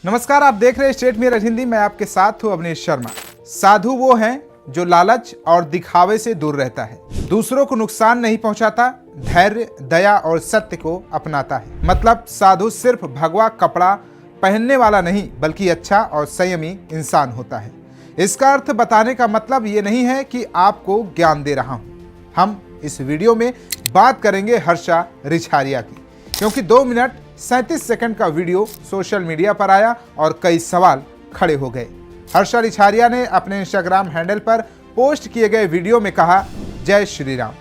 नमस्कार, आप देख रहे हैं स्टेट मिरर हिंदी। मैं आपके साथ हूं अवनीश शर्मा। साधु वो हैं जो लालच और दिखावे से दूर रहता है, दूसरों को नुकसान नहीं पहुंचाता, धैर्य, दया और सत्य को अपनाता है। मतलब साधु सिर्फ भगवा कपड़ा पहनने वाला नहीं बल्कि अच्छा और संयमी इंसान होता है। इसका अर्थ बताने का मतलब ये नहीं है कि आपको ज्ञान दे रहा हूं। हम इस वीडियो में बात करेंगे हर्षा रिछारिया की, क्योंकि 2 मिनट 37 सेकंड का वीडियो सोशल मीडिया पर आया और कई सवाल खड़े हो गए। हर्षा रिछारिया ने अपने इंस्टाग्राम हैंडल पर पोस्ट किए गए वीडियो में कहा, जय श्री राम।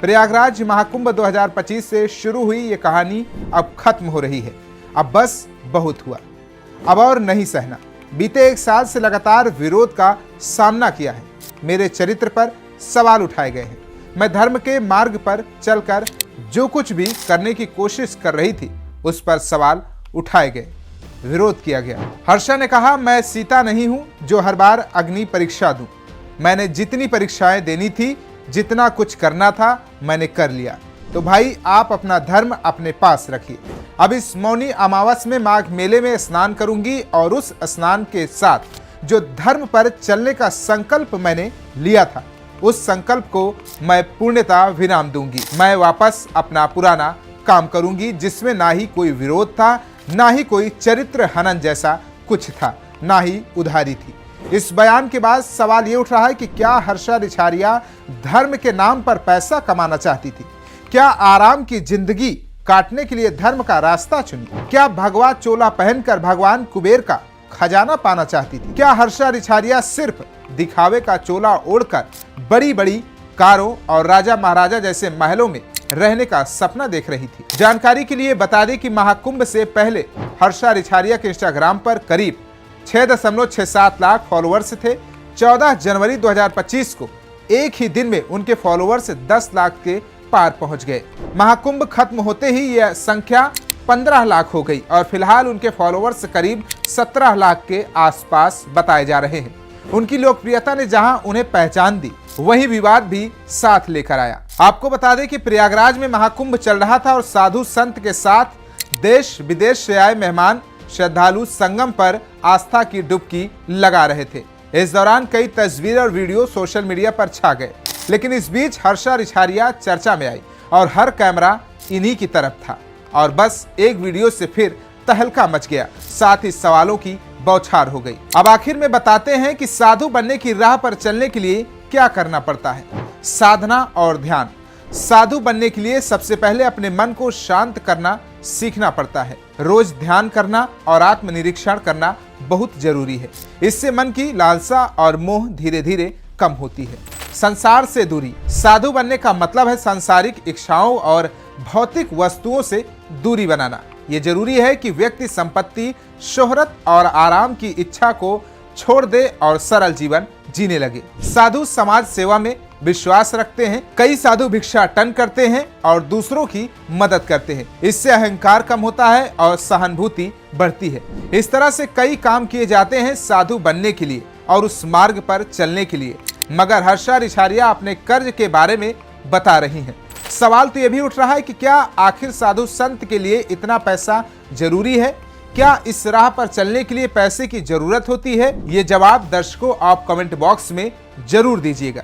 प्रयागराज महाकुंभ 2025 से शुरू हुई ये कहानी अब खत्म हो रही है। अब बस बहुत हुआ, अब और नहीं सहना। बीते 1 साल से लगातार विरोध का सामना किया है। मेरे चरित्र पर सवाल उठाए गए हैं। मैं धर्म के मार्ग पर चलकर जो कुछ भी करने की कोशिश कर रही थी उस पर सवाल उठाए गए, विरोध किया गया। हर्षा ने कहा, मैं सीता नहीं हूं जो हर बार अग्नि परीक्षा दूं। मैंने जितनी परीक्षाएं देनी थी, जितना कुछ करना था, मैंने कर लिया। तो भाई, आप अपना धर्म अपने पास रखिए। अब इस मौनी अमावस में माघ मेले में स्नान करूंगी और उस स्नान के साथ जो धर्म पर चलने का संकल्प मैंने लिया था, उस संकल्प को मैं पूर्णतः विराम दूंगी। मैं वापस अपना पुराना काम करूंगी, जिसमें ना ही कोई विरोध था, ना ही कोई चरित्र हनन जैसा कुछ था, ना ही उधारी थी। इस बयान के बाद सवाल ये उठ रहा है कि क्या हर्षा रिछारिया धर्म के नाम पर पैसा कमाना चाहती थी? क्या आराम की जिंदगी काटने के लिए धर्म का रास्ता चुनी? क्या भगवा चोला पहनकर भगवान कुबेर का खजाना पाना चाहती थी? क्या हर्षा रिछारिया सिर्फ दिखावे का चोला ओढ़कर बड़ी बड़ी कारों और राजा महाराजा जैसे महलों में रहने का सपना देख रही थी? जानकारी के लिए बता दें कि महाकुंभ से पहले हर्षा रिछारिया के इंस्टाग्राम पर करीब 6.67 लाख फॉलोअर्स थे। 14 जनवरी 2025 को एक ही दिन में उनके फॉलोअर्स 10 लाख के पार पहुंच गए। महाकुंभ खत्म होते ही यह संख्या 15 लाख हो गई और फिलहाल उनके फॉलोअर्स करीब 17 लाख के आसपास बताए जा रहे हैं। उनकी लोकप्रियता ने जहां उन्हें पहचान दी, वहीं विवाद भी साथ लेकर आया। आपको बता दें कि प्रयागराज में महाकुंभ चल रहा था और साधु संत के साथ देश विदेश से आए मेहमान श्रद्धालु संगम पर आस्था की डुबकी लगा रहे थे। इस दौरान कई तस्वीरें और वीडियो सोशल मीडिया पर छा गए, लेकिन इस बीच हर्षा रिछारिया चर्चा में आई और हर कैमरा इन्हीं की तरफ था और बस एक वीडियो से फिर तहलका मच गया, साथ ही सवालों की बौछार हो गई। अब आखिर में बताते हैं कि साधु बनने की राह पर चलने के लिए क्या करना पड़ता है। साधना और ध्यान। साधु बनने के लिए सबसे पहले अपने मन को शांत करना सीखना पड़ता है। रोज ध्यान करना और आत्मनिरीक्षण करना बहुत जरूरी है। इससे मन की लालसा और मोह धीरे धीरे कम होती है। संसार से दूरी। साधु बनने का मतलब है सांसारिक इच्छाओं और भौतिक वस्तुओं से दूरी बनाना। ये जरूरी है कि व्यक्ति संपत्ति, शोहरत और आराम की इच्छा को छोड़ दे और सरल जीवन जीने लगे। साधु समाज सेवा में विश्वास रखते हैं। कई साधु भिक्षाटन करते हैं और दूसरों की मदद करते हैं। इससे अहंकार कम होता है और सहानुभूति बढ़ती है। इस तरह से कई काम किए जाते हैं साधु बनने के लिए और उस मार्ग पर चलने के लिए। मगर हर्षा रिछारिया अपने कर्ज के बारे में बता रही हैं। सवाल तो यह भी उठ रहा है कि क्या आखिर साधु संत के लिए इतना पैसा जरूरी है? क्या इस राह पर चलने के लिए पैसे की जरूरत होती है? ये जवाब दर्शकों आप कमेंट बॉक्स में जरूर दीजिएगा।